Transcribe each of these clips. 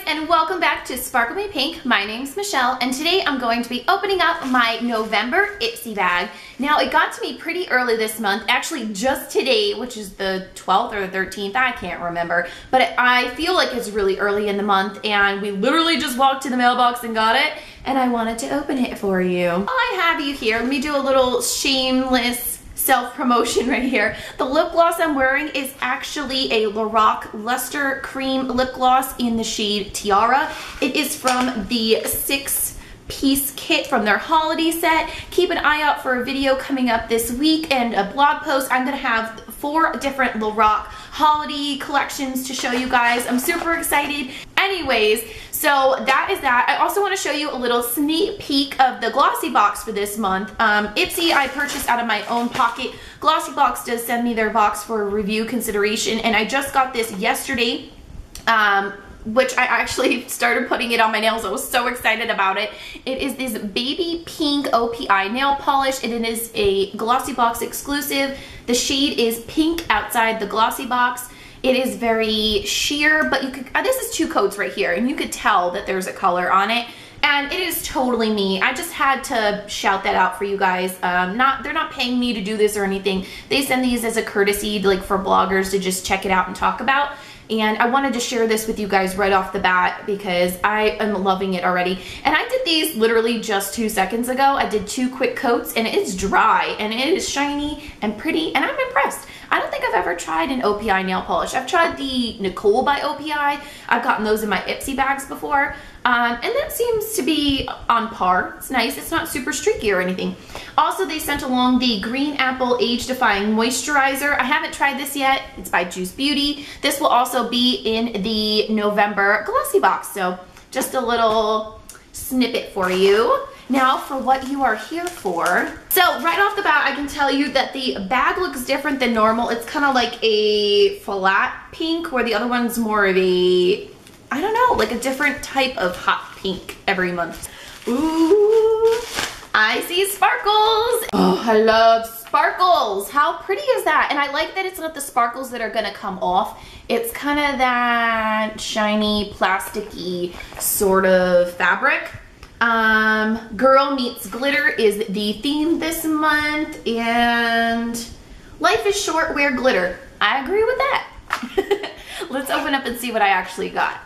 and welcome back to Sparkle Me Pink. My name's Michelle, and today I'm going to be opening up my November Ipsy bag. Now, it got to me pretty early this month, actually just today, which is the 12th or the 13th, I can't remember, but I feel like it's really early in the month, and we literally just walked to the mailbox and got it, and I wanted to open it for you. While I have you here, let me do a little shameless self-promotion right here. The lip gloss I'm wearing is actually a Lorac Luster Cream Lip Gloss in the shade Tiara. It is from the 6-piece kit from their holiday set. Keep an eye out for a video coming up this week and a blog post. I'm gonna have 4 different Lorac holiday collections to show you guys. I'm super excited. Anyways, so that is that. I also want to show you a little sneak peek of the Glossybox for this month. Ipsy I purchased out of my own pocket. Glossybox does send me their box for review consideration, and I just got this yesterday, which I actually started putting it on my nails. I was so excited about it. It is this baby pink OPI nail polish, and it is a Glossybox exclusive. The shade is pink outside the Glossybox. It is very sheer, but you could, this is 2 coats right here, and you could tell that there's a color on it, and it is totally me. I just had to shout that out for you guys. They're not paying me to do this or anything. They send these as a courtesy, like for bloggers to just check it out and talk about. And I wanted to share this with you guys right off the bat because I am loving it already. And I did these literally just 2 seconds ago. I did 2 quick coats, and it's dry, and it is shiny and pretty, and I'm impressed. I don't think I've ever tried an OPI nail polish. I've tried the Nicole by OPI. I've gotten those in my Ipsy bags before. And that seems to be on par. It's nice. It's not super streaky or anything. Also, they sent along the Green Apple Age Defying Moisturizer. I haven't tried this yet. It's by Juice Beauty. This will also be in the November Glossybox. So just a little snippet for you. Now for what you are here for. So right off the bat, I can tell you that the bag looks different than normal. It's kind of like a flat pink, where the other one's more of a, I don't know, like a different type of hot pink every month. Ooh, I see sparkles. Oh, I love sparkles. How pretty is that? And I like that it's not the sparkles that are gonna come off. It's kind of that shiny, plasticky sort of fabric. Girl meets glitter is the theme this month, and life is short, wear glitter. I agree with that. Let's open up and see what I actually got.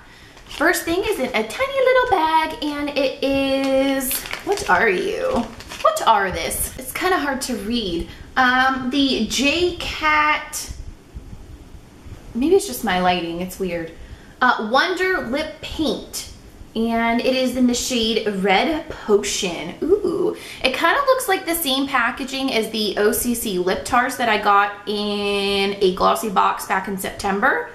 First thing is in a tiny little bag, and it is, what are you? What are this? It's kind of hard to read. The JCAT, maybe it's just my lighting, it's weird. Wonder Lip Paint. And it is in the shade Red Potion. Ooh, it kind of looks like the same packaging as the OCC lip tars that I got in a Glossybox back in September.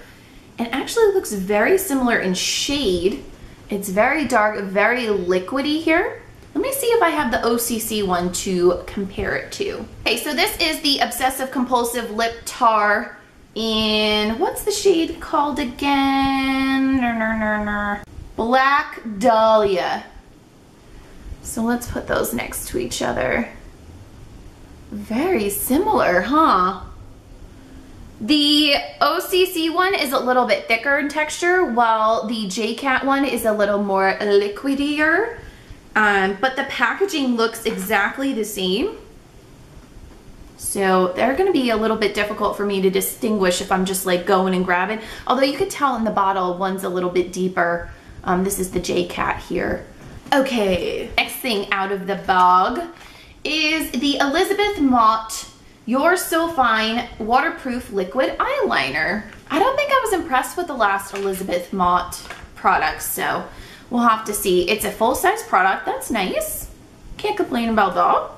And actually looks very similar in shade. It's very dark, very liquidy here. Let me see if I have the OCC one to compare it to. Okay, so this is the Obsessive Compulsive Lip Tar in, what's the shade called again? Black Dahlia. So let's put those next to each other. Very similar, huh? The OCC one is a little bit thicker in texture, while the JCAT one is a little more liquidier. But the packaging looks exactly the same. So they're gonna be a little bit difficult for me to distinguish if I'm just like going and grabbing. Although you could tell in the bottle, one's a little bit deeper. This is the JCAT here. Okay, next thing out of the bag is the Elizabeth Mott You're So Fine Waterproof Liquid Eyeliner. I don't think I was impressed with the last Elizabeth Mott products, so we'll have to see. It's a full-size product. That's nice. Can't complain about that.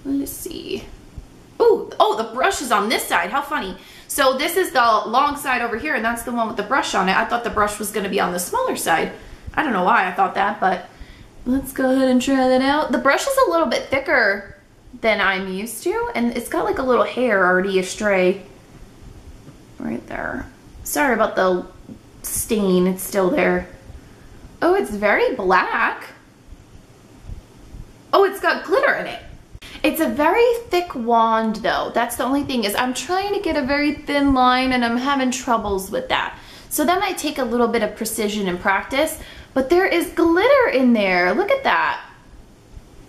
Let's see. Ooh, oh, the brush is on this side. How funny. So this is the long side over here, and that's the one with the brush on it. I thought the brush was going to be on the smaller side. I don't know why I thought that, but let's go ahead and try that out. The brush is a little bit thicker than I'm used to, and it's got like a little hair already astray right there. Sorry about the stain. It's still there. Oh, it's very black. Oh, it's got glitter in it. It's a very thick wand though. That's the only thing, is I'm trying to get a very thin line and I'm having troubles with that. So that might take a little bit of precision and practice, but there is glitter in there. Look at that.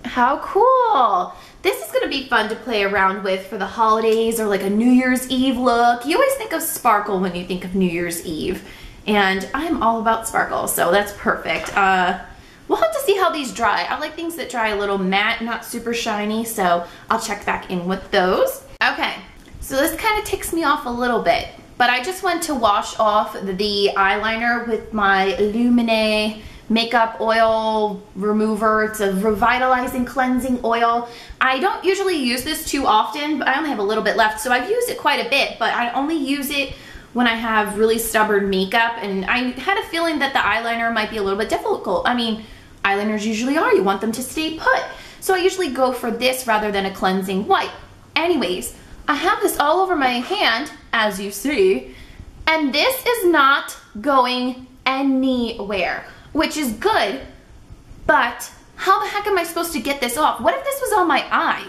How cool. This is gonna be fun to play around with for the holidays or like a New Year's Eve look. You always think of sparkle when you think of New Year's Eve, and I'm all about sparkle, so that's perfect. We'll have to see how these dry. I like things that dry a little matte, not super shiny, so I'll check back in with those. Okay, so this kind of ticks me off a little bit, but I just went to wash off the eyeliner with my Illumine makeup oil remover. It's a revitalizing cleansing oil. I don't usually use this too often, but I only have a little bit left, so I've used it quite a bit, but I only use it when I have really stubborn makeup, and I had a feeling that the eyeliner might be a little bit difficult. I mean, eyeliners usually are. You want them to stay put. So I usually go for this rather than a cleansing wipe. Anyways, I have this all over my hand, as you see, and this is not going anywhere, which is good, but how the heck am I supposed to get this off? What if this was on my eye?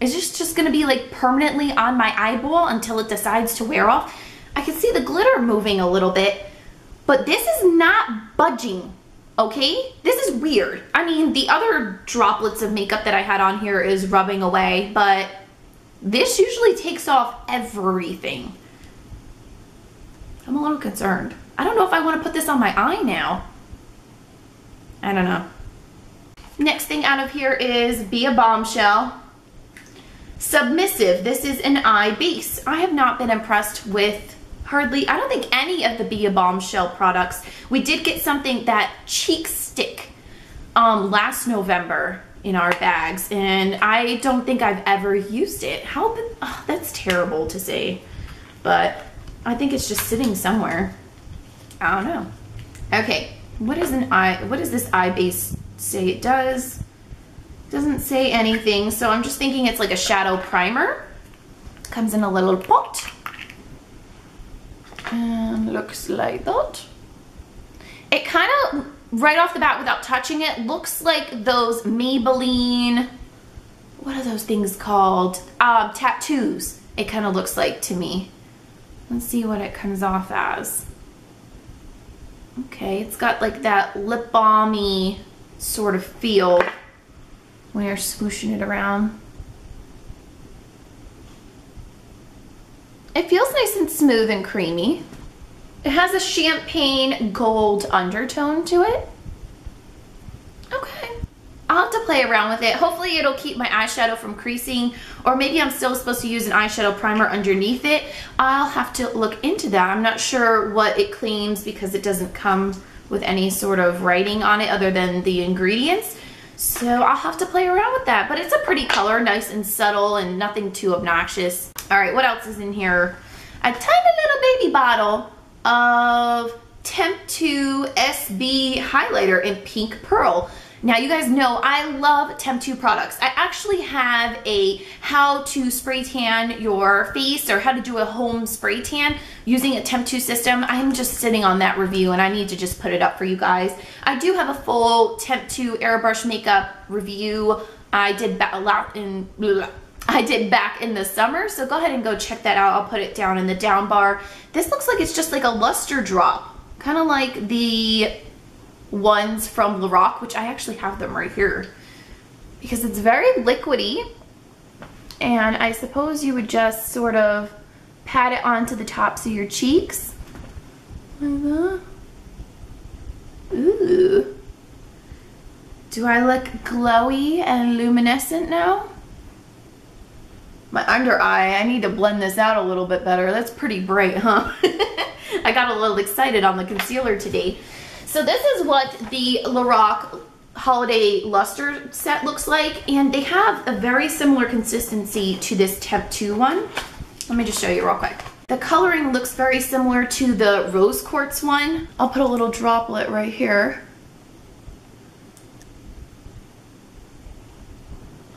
Is this just gonna be like permanently on my eyeball until it decides to wear off? I can see the glitter moving a little bit, but this is not budging, okay? This is weird. I mean, the other droplets of makeup that I had on here is rubbing away, but this usually takes off everything. I'm a little concerned. I don't know if I want to put this on my eye now. I don't know. Next thing out of here is Be a Bombshell. Submissive. This is an eye base. I have not been impressed with hardly, I don't think any of the Be a Bombshell products. We did get something that cheek stick last November in our bags, and I don't think I've ever used it. How, oh, that's terrible to say, but I think it's just sitting somewhere. I don't know. Okay, what is this eye base say it does? Doesn't say anything, so I'm just thinking it's like a shadow primer. Comes in a little pot. And looks like that. It kind of, right off the bat without touching it, looks like those Maybelline, what are those things called? Tattoos. It kind of looks like to me. Let's see what it comes off as. Okay, it's got like that lip balmy sort of feel when you're swooshing it around. It feels nice and smooth and creamy. It has a champagne gold undertone to it. Okay. I'll have to play around with it. Hopefully it'll keep my eyeshadow from creasing, or maybe I'm still supposed to use an eyeshadow primer underneath it. I'll have to look into that. I'm not sure what it claims because it doesn't come with any sort of writing on it other than the ingredients. So I'll have to play around with that, but it's a pretty color, nice and subtle and nothing too obnoxious. All right, what else is in here? A tiny little baby bottle of TEMPTU SB highlighter in pink pearl. Now you guys know I love TEMPTU products. I actually have a how to spray tan your face, or how to do a home spray tan using a TEMPTU system. I'm just sitting on that review and I need to just put it up for you guys. I do have a full TEMPTU AIRbrush makeup review. I did back in the summer, so go ahead and go check that out. I'll put it down in the down bar. This looks like it's just like a luster drop, kind of like the ones from Lorac, which I actually have them right here because it's very liquidy, and I suppose you would just sort of pat it onto the tops of your cheeks like that. Ooh, do I look glowy and luminescent now? My under eye, I need to blend this out a little bit better. That's pretty bright, huh? I got a little excited on the concealer today. So this is what the Lorac Holiday Luster set looks like, and they have a very similar consistency to this TEMPTU one. Let me just show you real quick. The coloring looks very similar to the Rose Quartz one. I'll put a little droplet right here.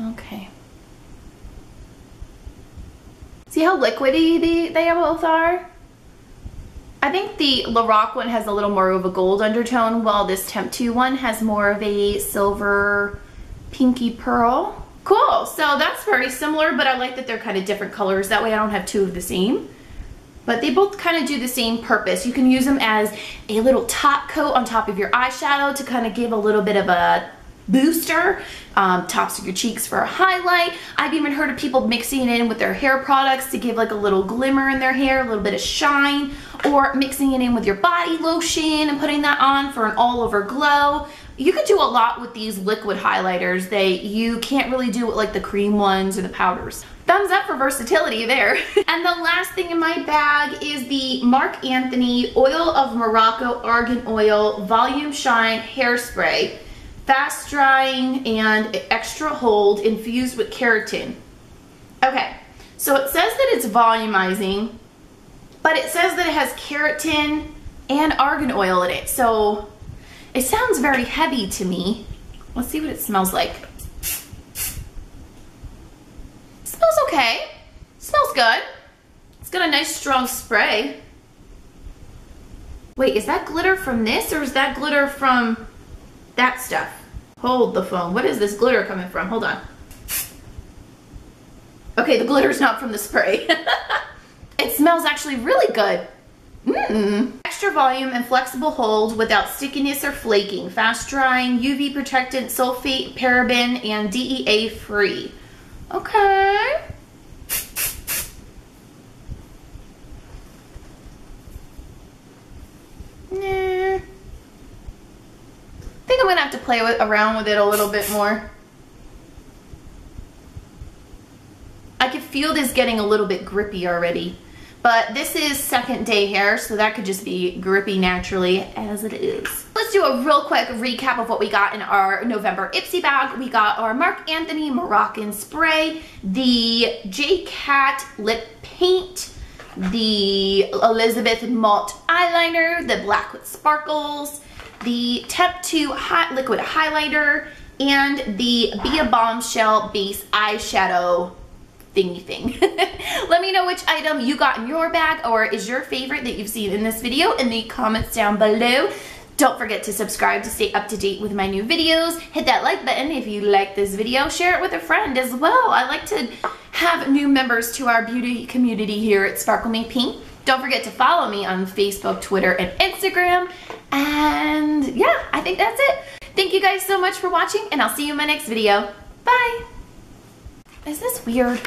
Okay. See how liquidy they both are? I think the Lorac one has a little more of a gold undertone, while this TEMPTU one has more of a silver pinky pearl. Cool, so that's very similar, but I like that they're kind of different colors. That way I don't have two of the same. but they both kind of do the same purpose. You can use them as a little top coat on top of your eyeshadow to kind of give a little bit of a booster, tops of your cheeks for a highlight. I've even heard of people mixing it in with their hair products to give like a little glimmer in their hair, a little bit of shine, or mixing it in with your body lotion and putting that on for an all-over glow. You could do a lot with these liquid highlighters. You can't really do it like the cream ones or the powders. Thumbs up for versatility there. And the last thing in my bag is the Marc Anthony Oil of Morocco Argan Oil Volume Shine Hairspray. Fast drying and extra hold infused with keratin. Okay, so it says that it's volumizing, but it says that it has keratin and argan oil in it. So it sounds very heavy to me. Let's see what it smells like. It smells okay. It smells good. It's got a nice strong spray. Wait, is that glitter from this or is that glitter from that stuff? Hold the phone. What is this glitter coming from? Hold on. Okay, the glitter's not from the spray. It smells actually really good. Extra volume and flexible hold without stickiness or flaking. Fast drying, UV protectant, sulfate, paraben, and DEA free. Okay. Nah. I think I'm gonna have to play around with it a little bit more. I could feel this getting a little bit grippy already, but this is second day hair, so that could just be grippy naturally as it is. Let's do a real quick recap of what we got in our November Ipsy bag. We got our Marc Anthony Moroccan Spray, the JCAT Lip Paint, the Elizabeth Matte Eyeliner, the Black with Sparkles, the TEMPTU Liquid Highlighter, and the Be a Bombshell Base Eyeshadow thingy thing. Let me know which item you got in your bag or is your favorite that you've seen in this video in the comments down below. Don't forget to subscribe to stay up to date with my new videos. Hit that like button if you like this video. Share it with a friend as well. I like to have new members to our beauty community here at Sparkle Me Pink. Don't forget to follow me on Facebook, Twitter, and Instagram. And yeah, I think that's it. Thank you guys so much for watching, and I'll see you in my next video. Bye. Is this weird?